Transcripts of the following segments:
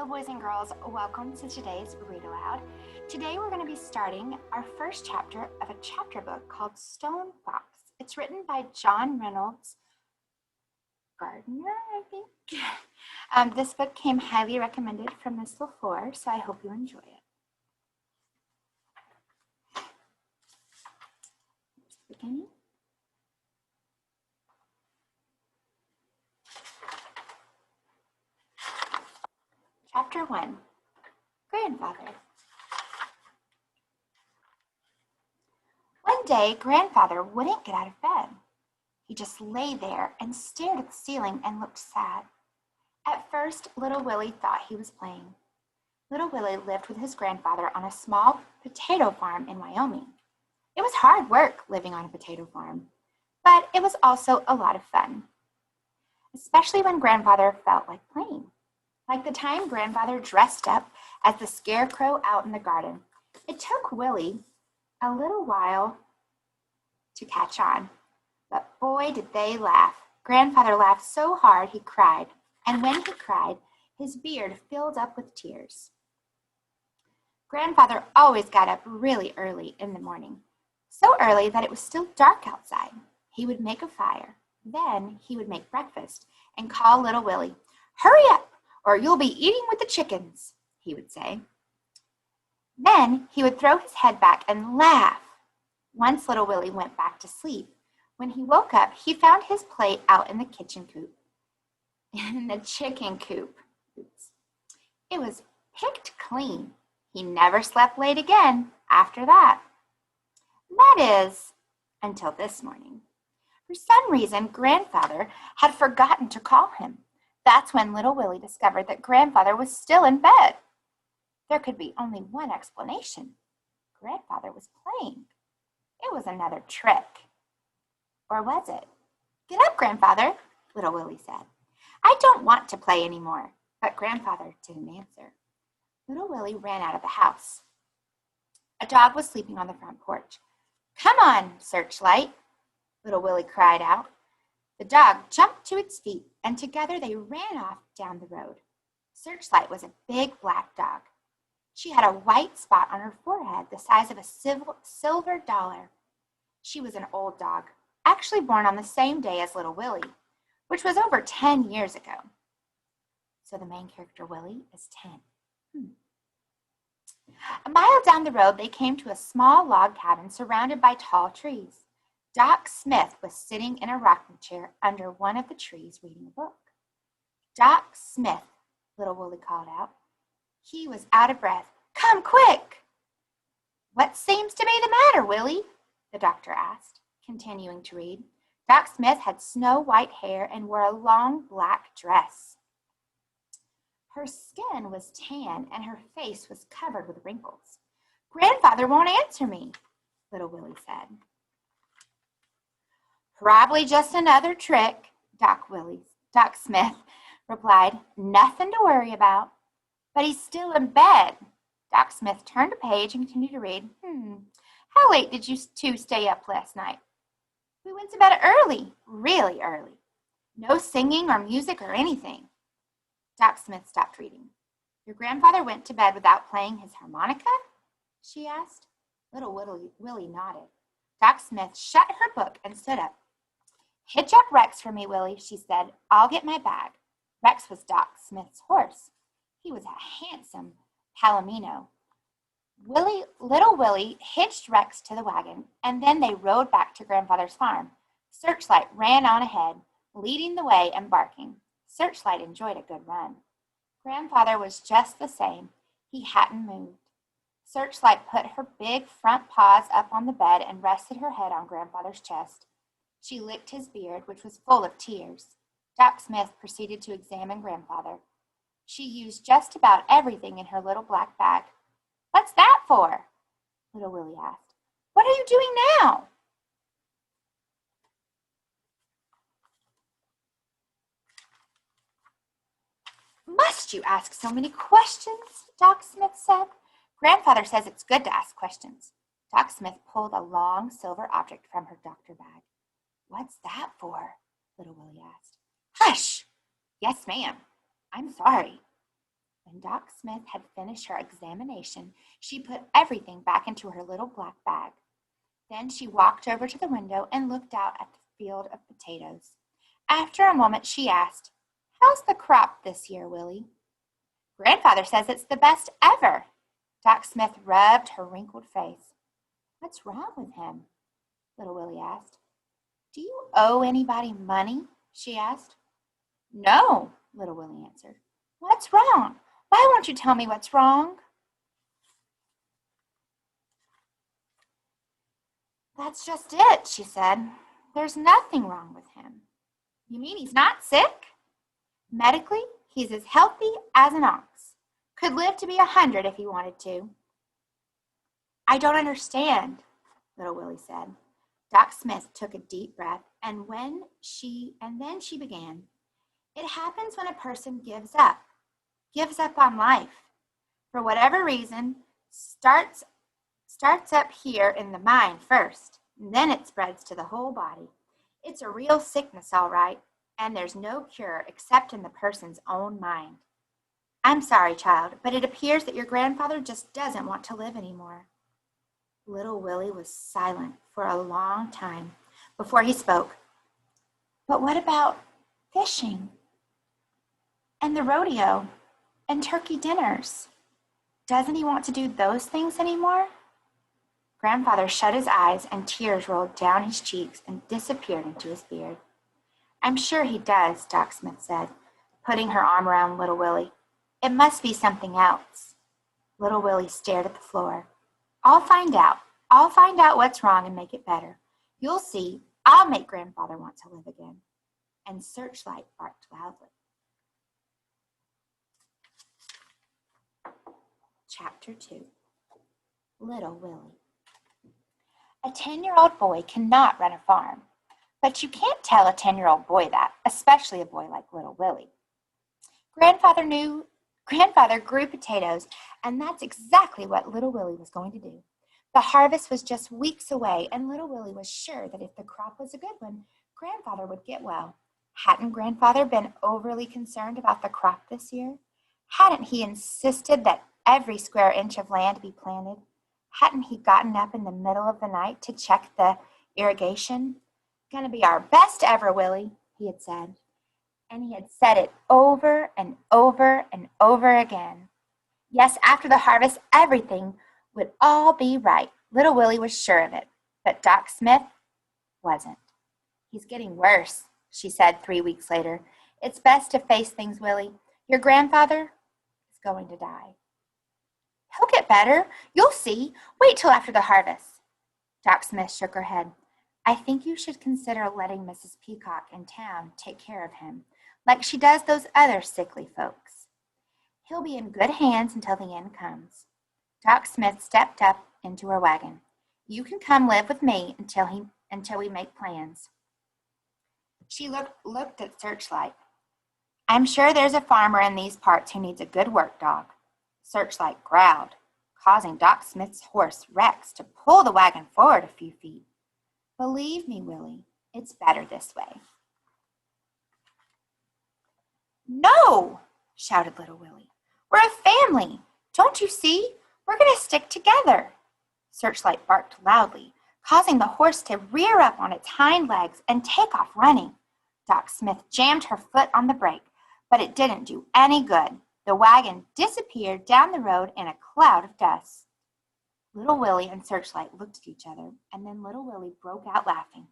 Hello, boys and girls. Welcome to today's Read Aloud. Today we're going to be starting our first chapter of a chapter book called Stone Fox. It's written by John Reynolds Gardner, I think. This book came highly recommended from Miss LaFleur, so I hope you enjoy it. Beginning. Chapter 1, Grandfather. One day, Grandfather wouldn't get out of bed. He just lay there and stared at the ceiling and looked sad. At first, little Willie thought he was playing. Little Willie lived with his grandfather on a small potato farm in Wyoming. It was hard work living on a potato farm, but it was also a lot of fun, especially when Grandfather felt like playing. Like the time Grandfather dressed up as the scarecrow out in the garden. It took Willie a little while to catch on, but boy did they laugh. Grandfather laughed so hard he cried, and when he cried, his beard filled up with tears. Grandfather always got up really early in the morning, so early that it was still dark outside. He would make a fire, then he would make breakfast and call little Willie. "Hurry up, or you'll be eating with the chickens," he would say. Then he would throw his head back and laugh. Once little Willie went back to sleep. When he woke up, he found his plate out in the chicken coop. Oops. It was picked clean. He never slept late again after that. That is, until this morning. For some reason, Grandfather had forgotten to call him. That's when little Willie discovered that Grandfather was still in bed. There could be only one explanation. Grandfather was playing. It was another trick. Or was it? "Get up, Grandfather," little Willie said. "I don't want to play anymore." But Grandfather didn't answer. Little Willie ran out of the house. A dog was sleeping on the front porch. "Come on, Searchlight," little Willie cried out. The dog jumped to its feet, and together they ran off down the road. Searchlight was a big black dog. She had a white spot on her forehead the size of a silver dollar. She was an old dog, actually born on the same day as little Willie, which was over 10 years ago. So the main character, Willie, is 10. A mile down the road, they came to a small log cabin surrounded by tall trees. Doc Smith was sitting in a rocking chair under one of the trees reading a book. "Doc Smith," little Willie called out. He was out of breath. "Come quick!" "What seems to be the matter, Willie?" the doctor asked, continuing to read. Doc Smith had snow-white hair and wore a long black dress. Her skin was tan and her face was covered with wrinkles. "Grandfather won't answer me," little Willie said. "Probably just another trick," Doc Smith replied. "Nothing to worry about." "But he's still in bed." Doc Smith turned a page and continued to read. "How late did you two stay up last night?" "We went to bed early, really early. No singing or music or anything." Doc Smith stopped reading. "Your grandfather went to bed without playing his harmonica?" she asked. Little Willie nodded. Doc Smith shut her book and stood up. "Hitch up Rex for me, Willie," she said. "I'll get my bag." Rex was Doc Smith's horse. He was a handsome palomino. Little Willie hitched Rex to the wagon, and then they rode back to Grandfather's farm. Searchlight ran on ahead, leading the way and barking. Searchlight enjoyed a good run. Grandfather was just the same. He hadn't moved. Searchlight put her big front paws up on the bed and rested her head on Grandfather's chest. She licked his beard, which was full of tears. Doc Smith proceeded to examine Grandfather. She used just about everything in her little black bag. "What's that for?" little Willie asked. "What are you doing now?" "Must you ask so many questions?" Doc Smith said. "Grandfather says it's good to ask questions." Doc Smith pulled a long silver object from her doctor bag. "What's that for?" little Willie asked. "Hush!" "Yes, ma'am. I'm sorry." When Doc Smith had finished her examination, she put everything back into her little black bag. Then she walked over to the window and looked out at the field of potatoes. After a moment, she asked, "How's the crop this year, Willie?" "Grandfather says it's the best ever." Doc Smith rubbed her wrinkled face. "What's wrong with him?" little Willie asked. "Do you owe anybody money?" she asked. "No," little Willie answered. "What's wrong? Why won't you tell me what's wrong?" "That's just it," she said. "There's nothing wrong with him." "You mean he's not sick?" "Medically, he's as healthy as an ox. Could live to be 100 if he wanted to." "I don't understand," little Willie said. Doc Smith took a deep breath, and then she began. "It happens when a person gives up on life. For whatever reason, starts up here in the mind first, and then it spreads to the whole body. It's a real sickness, all right, and there's no cure except in the person's own mind. I'm sorry, child, but it appears that your grandfather just doesn't want to live anymore." Little Willie was silent for a long time before he spoke. "But what about fishing and the rodeo and turkey dinners? Doesn't he want to do those things anymore?" Grandfather shut his eyes and tears rolled down his cheeks and disappeared into his beard. "I'm sure he does," Doc Smith said, putting her arm around little Willie. "It must be something else." Little Willie stared at the floor. I'll find out what's wrong and make it better. You'll see, I'll make Grandfather want to live again." And Searchlight barked loudly. Chapter 2. Little Willie. A 10-year-old boy cannot run a farm, but you can't tell a 10-year-old boy that, especially a boy like little Willie. Grandfather grew potatoes, and that's exactly what little Willie was going to do. The harvest was just weeks away, and little Willie was sure that if the crop was a good one, Grandfather would get well. Hadn't Grandfather been overly concerned about the crop this year? Hadn't he insisted that every square inch of land be planted? Hadn't he gotten up in the middle of the night to check the irrigation? "Gonna be our best ever, Willie," he had said. And he had said it over and over and over again. Yes, after the harvest, everything would all be right. Little Willie was sure of it, but Doc Smith wasn't. "He's getting worse," she said 3 weeks later. "It's best to face things, Willie. Your grandfather is going to die." "He'll get better. You'll see. Wait till after the harvest." Doc Smith shook her head. "I think you should consider letting Mrs. Peacock in town take care of him, like she does those other sickly folks. He'll be in good hands until the end comes." Doc Smith stepped up into her wagon. "You can come live with me until we make plans." She looked at Searchlight. "I'm sure there's a farmer in these parts who needs a good work dog." Searchlight growled, causing Doc Smith's horse Rex to pull the wagon forward a few feet. "Believe me, Willie, it's better this way." "No!" shouted little Willie. "We're a family. Don't you see? We're going to stick together." Searchlight barked loudly, causing the horse to rear up on its hind legs and take off running. Doc Smith jammed her foot on the brake, but it didn't do any good. The wagon disappeared down the road in a cloud of dust. Little Willie and Searchlight looked at each other, and then little Willie broke out laughing.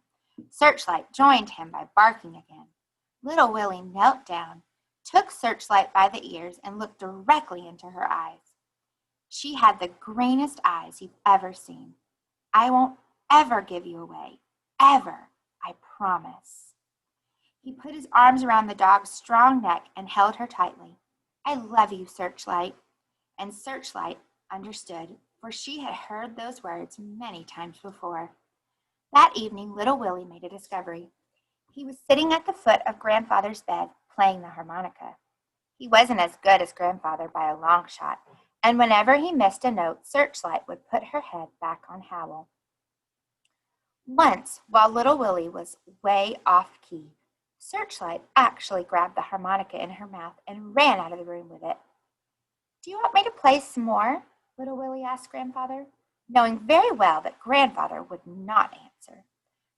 Searchlight joined him by barking again. Little Willie knelt down, took Searchlight by the ears, and looked directly into her eyes. She had the greenest eyes you've ever seen. "I won't ever give you away. Ever. I promise." He put his arms around the dog's strong neck and held her tightly. "I love you, Searchlight." And Searchlight understood, for she had heard those words many times before. That evening, little Willie made a discovery. He was sitting at the foot of Grandfather's bed, playing the harmonica. He wasn't as good as Grandfather by a long shot, and whenever he missed a note, Searchlight would put her head back on Howl. Once, while little Willie was way off key, Searchlight actually grabbed the harmonica in her mouth and ran out of the room with it. Do you want me to play some more? Little Willie asked Grandfather, knowing very well that Grandfather would not answer.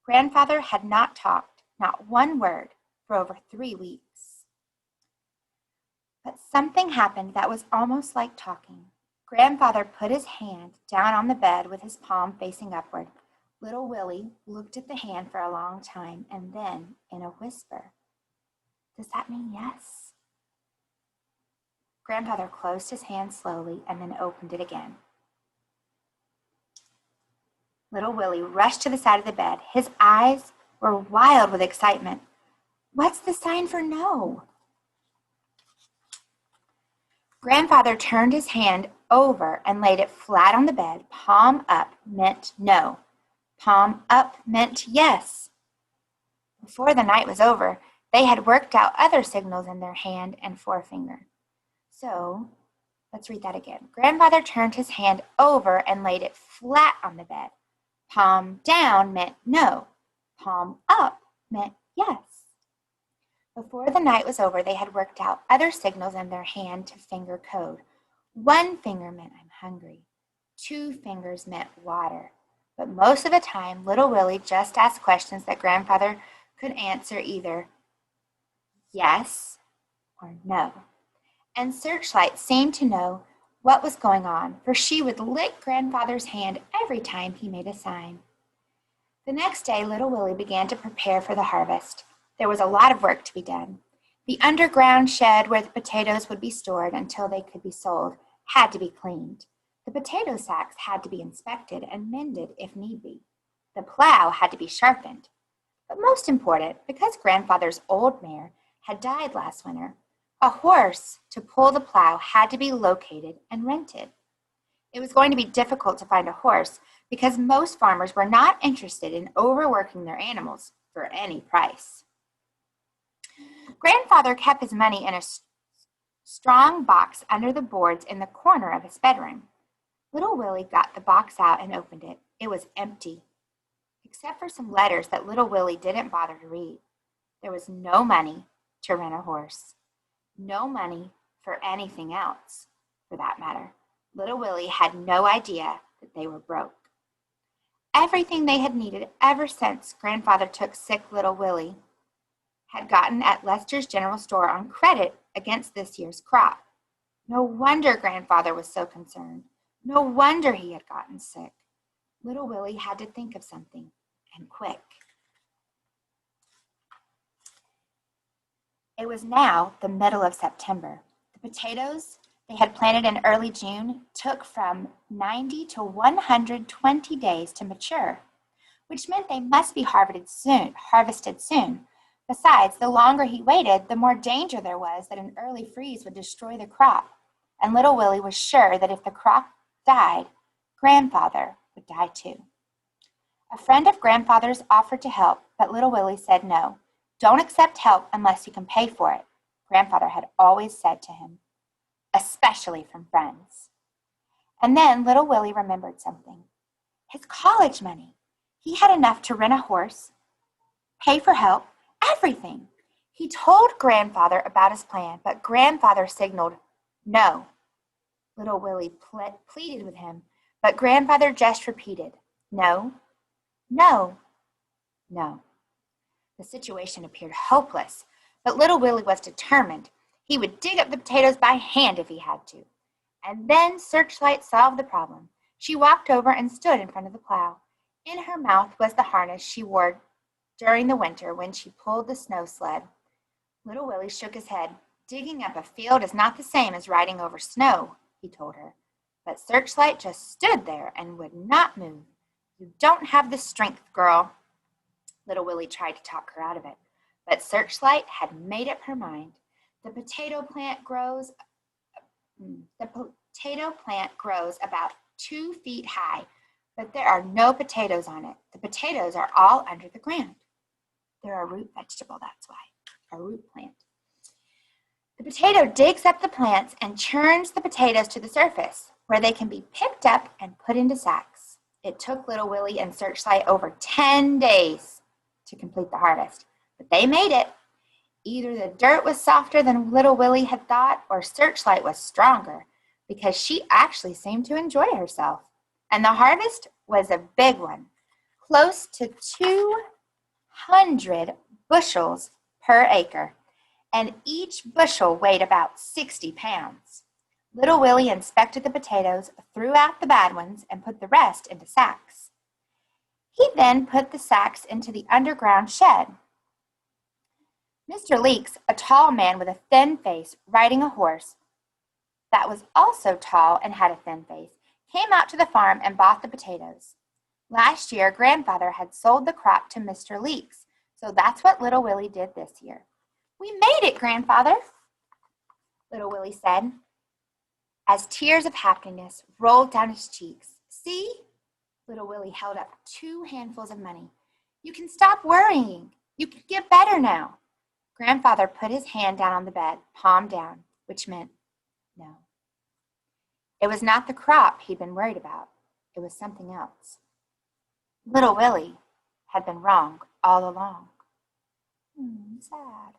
Grandfather had not talked, not one word, for over 3 weeks. But something happened that was almost like talking. Grandfather put his hand down on the bed with his palm facing upward. Little Willie looked at the hand for a long time and then, in a whisper, "Does that mean yes?" Grandfather closed his hand slowly and then opened it again. Little Willie rushed to the side of the bed. His eyes were wild with excitement. "What's the sign for no?" Grandfather turned his hand over and laid it flat on the bed. Palm up meant no. Palm up meant yes. Before the night was over, they had worked out other signals in their hand and forefinger. So, let's read that again. Grandfather turned his hand over and laid it flat on the bed. Palm down meant no. Palm up meant yes. Before the night was over, they had worked out other signals in their hand-to-finger code. 1 finger meant I'm hungry. 2 fingers meant water. But most of the time, Little Willie just asked questions that Grandfather could answer either yes or no. And Searchlight seemed to know what was going on, for she would lick Grandfather's hand every time he made a sign. The next day, Little Willie began to prepare for the harvest. There was a lot of work to be done. The underground shed where the potatoes would be stored until they could be sold had to be cleaned. The potato sacks had to be inspected and mended if need be. The plow had to be sharpened. But most important, because Grandfather's old mare had died last winter, a horse to pull the plow had to be located and rented. It was going to be difficult to find a horse because most farmers were not interested in overworking their animals for any price. Grandfather kept his money in a strong box under the boards in the corner of his bedroom. Little Willie got the box out and opened it. It was empty, except for some letters that Little Willie didn't bother to read. There was no money to rent a horse. No money for anything else, for that matter. Little Willie had no idea that they were broke. Everything they had needed ever since Grandfather took sick Little Willie had gotten at Lester's General Store on credit against this year's crop. No wonder Grandfather was so concerned. No wonder he had gotten sick. Little Willie had to think of something, and quick. It was now the middle of September. The potatoes they had planted in early June took from 90 to 120 days to mature, which meant they must be harvested soon. Besides, the longer he waited, the more danger there was that an early freeze would destroy the crop, and Little Willie was sure that if the crop died, Grandfather would die too. A friend of Grandfather's offered to help, but Little Willie said no. Don't accept help unless you can pay for it, Grandfather had always said to him, especially from friends. And then Little Willie remembered something. His college money. He had enough to rent a horse, pay for help, everything. He told Grandfather about his plan, but Grandfather signaled no. Little Willie pleaded with him, but Grandfather just repeated, no, no, no. The situation appeared hopeless, but Little Willie was determined. He would dig up the potatoes by hand if he had to. And then Searchlight solved the problem. She walked over and stood in front of the plow. In her mouth was the harness she wore during the winter when she pulled the snow sled. Little Willie shook his head. Digging up a field is not the same as riding over snow, he told her. But Searchlight just stood there and would not move. You don't have the strength, girl. Little Willie tried to talk her out of it, but Searchlight had made up her mind. The potato plant grows about 2 feet high, but there are no potatoes on it. The potatoes are all under the ground. They're a root vegetable, that's why, a root plant. The potato digs up the plants and churns the potatoes to the surface, where they can be picked up and put into sacks. It took Little Willie and Searchlight over 10 days to complete the harvest, but they made it. Either the dirt was softer than Little Willie had thought, or Searchlight was stronger, because she actually seemed to enjoy herself. And the harvest was a big one, close to 200 bushels per acre, and each bushel weighed about 60 pounds. Little Willie inspected the potatoes, threw out the bad ones, and put the rest into sacks. He then put the sacks into the underground shed. Mr. Leeks, a tall man with a thin face, riding a horse that was also tall and had a thin face, came out to the farm and bought the potatoes. Last year, Grandfather had sold the crop to Mr. Leeks, so that's what Little Willie did this year. "We made it, Grandfather," Little Willie said, as tears of happiness rolled down his cheeks. "See?" Little Willie held up 2 handfuls of money. "You can stop worrying. You can get better now." Grandfather put his hand down on the bed, palm down, which meant no. It was not the crop he'd been worried about. It was something else. Little Willie had been wrong all along. Sad.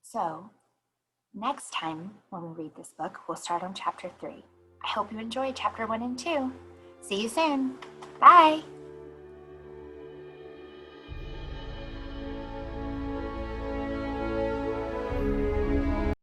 So, next time when we read this book, we'll start on chapter 3. I hope you enjoyed chapter 1 and 2. See you soon. Bye.